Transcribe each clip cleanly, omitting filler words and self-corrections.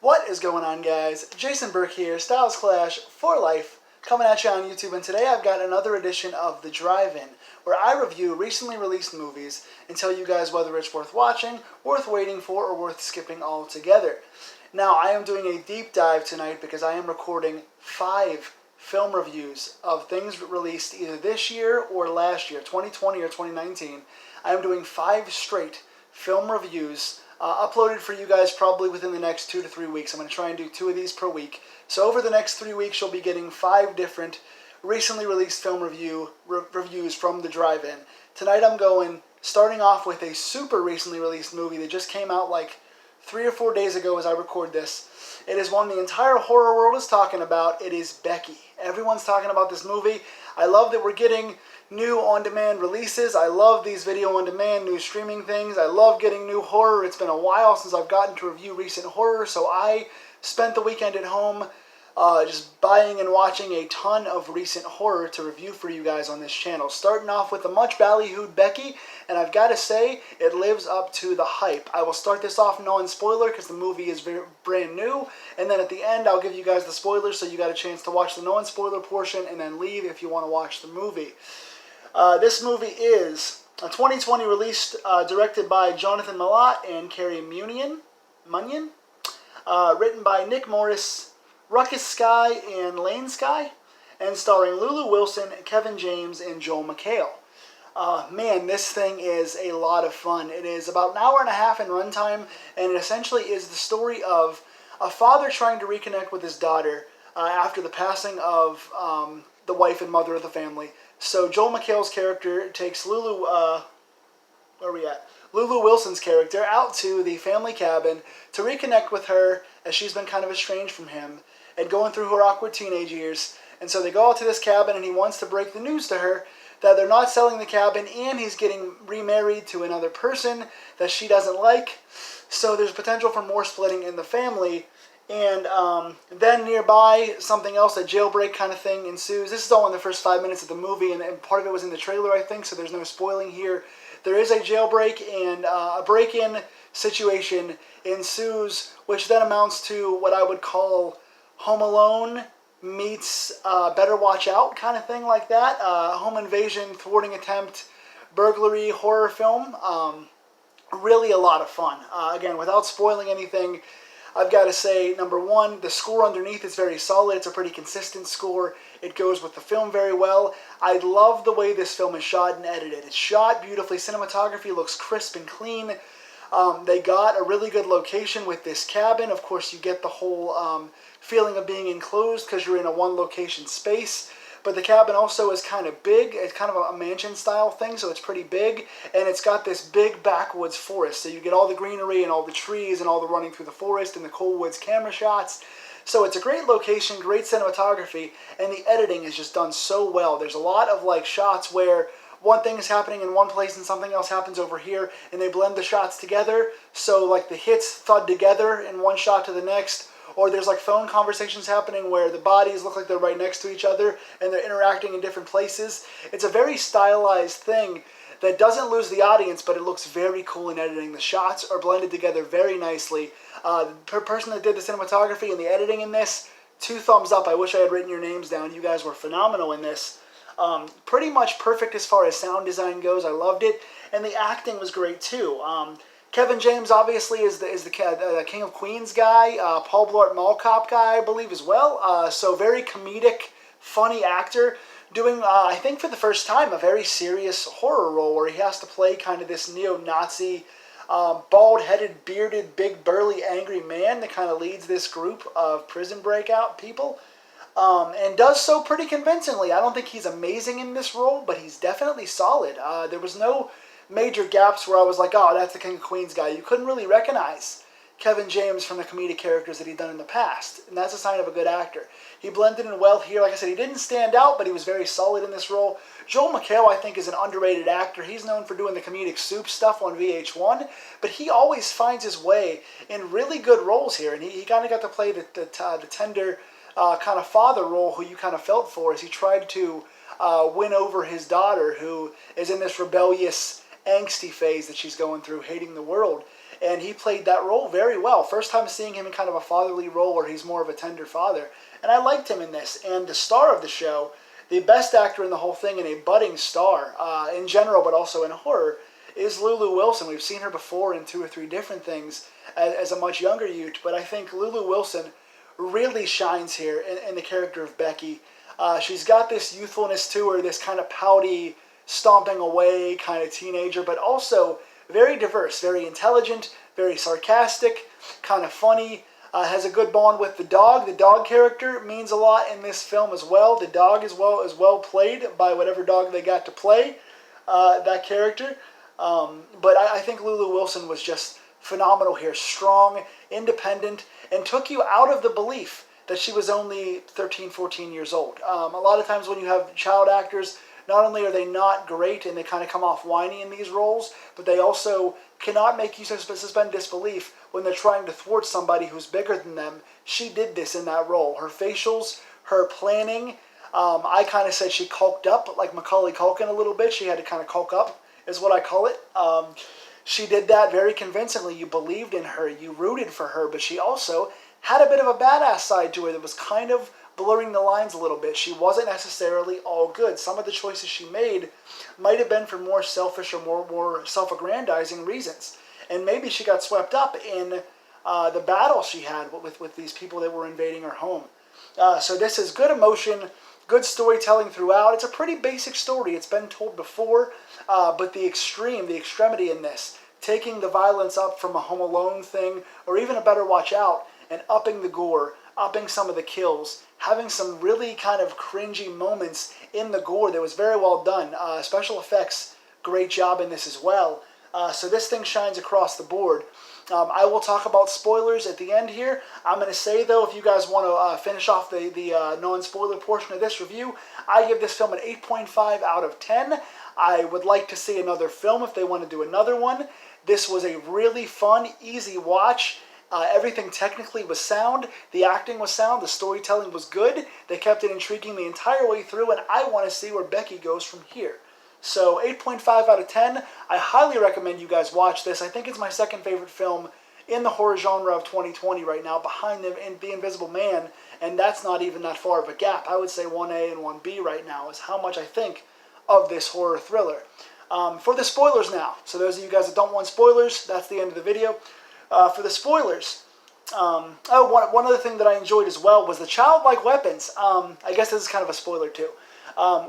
What is going on, guys? Jason Burke here, Styles Clash for Life, coming at you on YouTube, and today I've got another edition of The Drive-In, where I review recently released movies and tell you guys whether it's worth watching, worth waiting for, or worth skipping altogether. Now, I am doing a deep dive tonight because I am recording 5 film reviews of things released either this year or last year, 2020 or 2019. I am doing 5 straight film reviews uploaded for you guys probably within the next 2 to 3 weeks. I'm going to try and do 2 of these per week. So over the next 3 weeks, you'll be getting 5 different recently released film reviews from The Drive-In. Tonight I'm starting off with a super recently released movie that just came out like 3 or 4 days ago as I record this. It is one the entire horror world is talking about. It is Becky. Everyone's talking about this movie. I love that we're getting new on-demand releases. I love these video on-demand, new streaming things. I love getting new horror. It's been a while since I've gotten to review recent horror, so I spent the weekend at home just buying and watching a ton of recent horror to review for you guys on this channel. Starting off with the much ballyhooed Becky, and I've got to say, it lives up to the hype. I will start this off non-spoiler because the movie is brand new, and then at the end I'll give you guys the spoilers so you got a chance to watch the non-spoiler portion and then leave if you want to watch the movie. This movie is a 2020 release, directed by Jonathan Milott and Carrie Munyan, written by Nick Morris, Ruckus Skye, and Lane Skye, and starring Lulu Wilson, Kevin James, and Joel McHale. Man, this thing is a lot of fun. It is about an hour and a half in runtime, and it essentially is the story of a father trying to reconnect with his daughter after the passing of the wife and mother of the family. So Joel McHale's character takes Lulu Wilson's character out to the family cabin to reconnect with her as she's been kind of estranged from him and going through her awkward teenage years. And so they go out to this cabin and he wants to break the news to her that they're not selling the cabin and he's getting remarried to another person that she doesn't like. So there's potential for more splitting in the family. And then nearby, something else, a jailbreak kind of thing ensues. This is all in the first 5 minutes of the movie, and part of it was in the trailer, I think, so there's no spoiling here. There is a jailbreak, and a break-in situation ensues, which then amounts to what I would call Home Alone meets Better Watch Out kind of thing like that. Home invasion, thwarting attempt, burglary, horror film. Really a lot of fun. Again, without spoiling anything, I've got to say, number one, the score underneath is very solid. It's a pretty consistent score. It goes with the film very well. I love the way this film is shot and edited. It's shot beautifully. Cinematography looks crisp and clean. They got a really good location with this cabin. Of course, you get the whole feeling of being enclosed because you're in a one-location space. But the cabin also is kind of big. It's kind of a mansion-style thing, so it's pretty big. And it's got this big backwoods forest. So you get all the greenery and all the trees and all the running through the forest and the cool woods camera shots. So it's a great location, great cinematography, and the editing is just done so well. There's a lot of like shots where one thing is happening in one place and something else happens over here, and they blend the shots together. So like the hits thud together in one shot to the next. Or there's like phone conversations happening where the bodies look like they're right next to each other and they're interacting in different places. It's a very stylized thing that doesn't lose the audience, but it looks very cool in editing. The shots are blended together very nicely. The person that did the cinematography and the editing in this, 2 thumbs up. I wish I had written your names down. You guys were phenomenal in this. Pretty much perfect as far as sound design goes. I loved it. And the acting was great too. Kevin James obviously is the King of Queens guy. Paul Blart Mall Cop guy, I believe, as well. So very comedic, funny actor. Doing, I think for the first time, a very serious horror role where he has to play kind of this neo-Nazi, bald-headed, bearded, big, burly, angry man that kind of leads this group of prison breakout people. And does so pretty convincingly. I don't think he's amazing in this role, but he's definitely solid. There was no major gaps where I was like, oh, that's the King of Queens guy. You couldn't really recognize Kevin James from the comedic characters that he'd done in the past, and that's a sign of a good actor. He blended in well here. Like I said, he didn't stand out, but he was very solid in this role. Joel McHale, I think, is an underrated actor. He's known for doing the comedic soup stuff on VH1, but he always finds his way in really good roles here, and he kind of got to play the tender kind of father role who you kind of felt for as he tried to win over his daughter, who is in this rebellious, angsty phase that she's going through, hating the world. and he played that role very well. First time seeing him in kind of a fatherly role where he's more of a tender father. And I liked him in this. And the star of the show, the best actor in the whole thing and a budding star in general, but also in horror, is Lulu Wilson. We've seen her before in 2 or 3 different things as a much younger youth, but I think Lulu Wilson really shines here in the character of Becky. She's got this youthfulness to her, this kind of pouty, stomping away kind of teenager, but also very diverse, very intelligent, very sarcastic, kind of funny, has a good bond with the dog. The dog character means a lot in this film as well. The dog is well played by whatever dog they got to play that character. But I think Lulu Wilson was just phenomenal here. Strong, independent, and took you out of the belief that she was only 13, 14 years old. A lot of times when you have child actors, not only are they not great and they kind of come off whiny in these roles, but they also cannot make you suspend disbelief when they're trying to thwart somebody who's bigger than them. She did this in that role. Her facials, her planning, I kind of said she culked up, like Macaulay Culkin a little bit. She had to kind of culk up, is what I call it. She did that very convincingly. You believed in her, you rooted for her, but she also had a bit of a badass side to her that was kind of blurring the lines a little bit. She wasn't necessarily all good. Some of the choices she made might have been for more selfish or more self-aggrandizing reasons. And maybe she got swept up in the battle she had with these people that were invading her home. So this is good emotion, good storytelling throughout. It's a pretty basic story. It's been told before, but the extremity in this, taking the violence up from a Home Alone thing, or even a Better Watch Out, and upping the gore, upping some of the kills, having some really kind of cringy moments in the gore that was very well done. Special effects, great job in this as well. So this thing shines across the board. I will talk about spoilers at the end here. I'm going to say, though, if you guys want to finish off the non-spoiler portion of this review, I give this film an 8.5 out of 10. I would like to see another film if they want to do another one. This was a really fun, easy watch. Everything technically was sound, the acting was sound, the storytelling was good, they kept it intriguing the entire way through, and I want to see where Becky goes from here. So 8.5 out of 10, I highly recommend you guys watch this. I think it's my second favorite film in the horror genre of 2020 right now, behind The Invisible Man, and that's not even that far of a gap. I would say 1A and 1B right now is how much I think of this horror thriller. For the spoilers now, so those of you guys that don't want spoilers, that's the end of the video. For the spoilers, one other thing that I enjoyed as well was the childlike weapons. I guess this is kind of a spoiler too.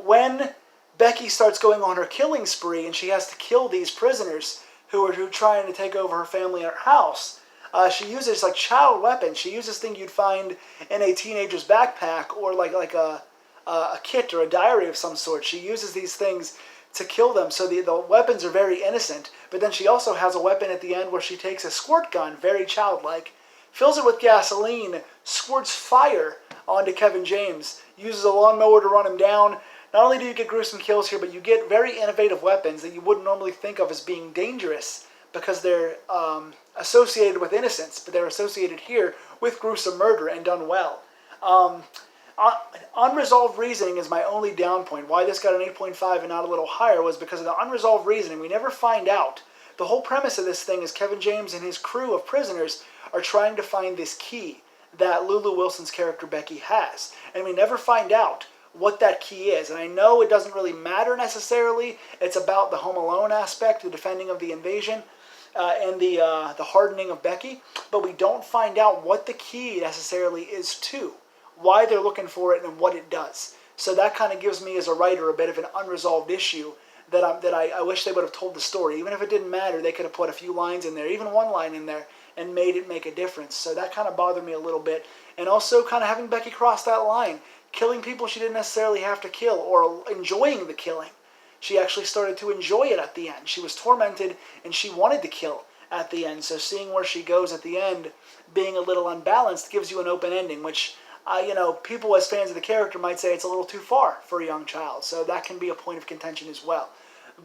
When Becky starts going on her killing spree and she has to kill these prisoners who are trying to take over her family and her house, she uses like child weapons. She uses things you'd find in a teenager's backpack or like a kit or a diary of some sort. She uses these things to kill them, so the weapons are very innocent, but then she also has a weapon at the end where she takes a squirt gun, very childlike, fills it with gasoline, squirts fire onto Kevin James, uses a lawnmower to run him down. Not only do you get gruesome kills here, but you get very innovative weapons that you wouldn't normally think of as being dangerous because they're associated with innocence, but they're associated here with gruesome murder and done well. Unresolved reasoning is my only down point. Why this got an 8.5 and not a little higher was because of the unresolved reasoning. We never find out. The whole premise of this thing is Kevin James and his crew of prisoners are trying to find this key that Lulu Wilson's character Becky has. And we never find out what that key is. And I know it doesn't really matter necessarily. It's about the Home Alone aspect, the defending of the invasion, and the hardening of Becky. But we don't find out what the key necessarily is to, why they're looking for it, and what it does. So that kind of gives me as a writer a bit of an unresolved issue that I wish they would have told the story. Even if it didn't matter, they could have put a few lines in there, even one line in there, and made it make a difference. So that kind of bothered me a little bit. And also kind of having Becky cross that line, killing people she didn't necessarily have to kill, or enjoying the killing. She actually started to enjoy it at the end. She was tormented, and she wanted to kill at the end. So seeing where she goes at the end, being a little unbalanced, gives you an open ending, which people as fans of the character might say it's a little too far for a young child, so that can be a point of contention as well.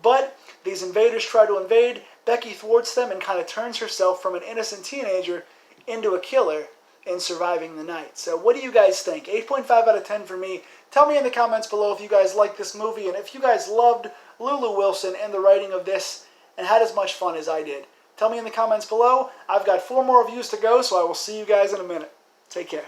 But these invaders try to invade, Becky thwarts them and kind of turns herself from an innocent teenager into a killer in surviving the night. So what do you guys think? 8.5 out of 10 for me. Tell me in the comments below if you guys liked this movie and if you guys loved Lulu Wilson and the writing of this and had as much fun as I did. Tell me in the comments below. I've got 4 more views to go, so I will see you guys in a minute. Take care.